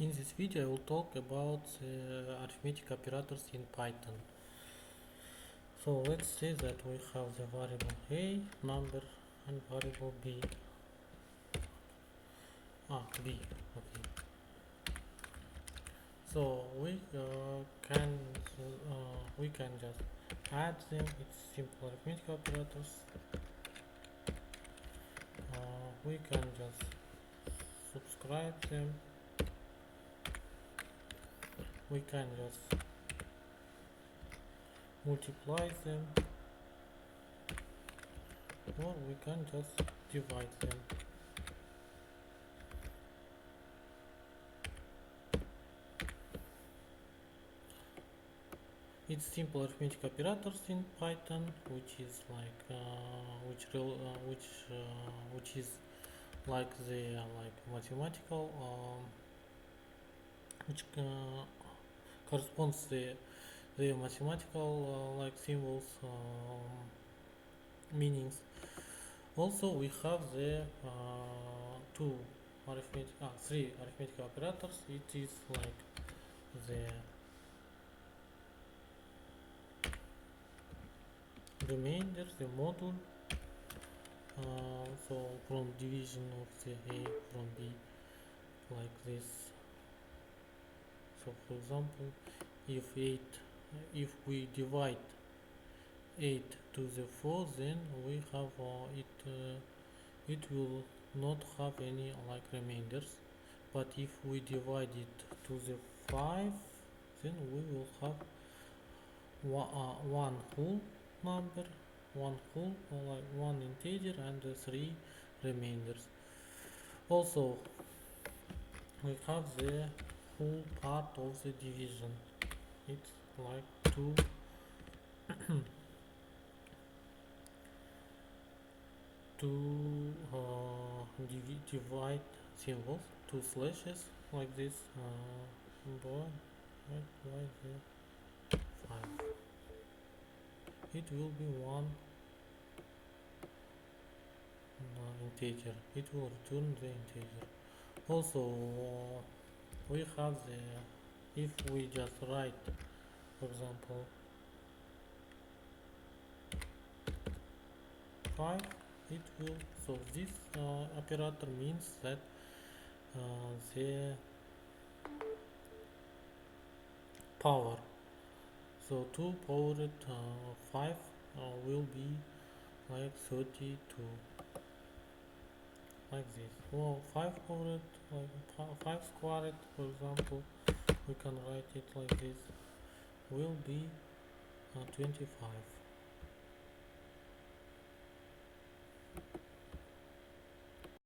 In this video I will talk about arithmetic operators in Python. So let's say that we have the variable a number and variable b. B. Okay. So we can just add them. It's simple arithmetic operators. We can just subscribe them. We can just multiply them, or we can just divide them. It's simple arithmetic operators in Python, which is like which is like the mathematical which corresponds the mathematical like symbols meanings. Also, we have the three arithmetic operators. It is like the remainder, the module. So from division of the A from B, like this. So for example, if we divide 8 to the 4, then we have it will not have any like remainders. But if we divide it to the 5, then we will have one whole number, one integer, and three remainders. Also, we have the whole part of the division. It's like two divide symbols, two slashes like this, by the 5. It will be one integer. It will return the integer. Also, we have the, if we just write, for example, 5, it will, so this operator means that the power, so 2 powered 5 will be like 32, like this. Well, 5 powered, like 5 squared, for example, we can write it like this, will be 25.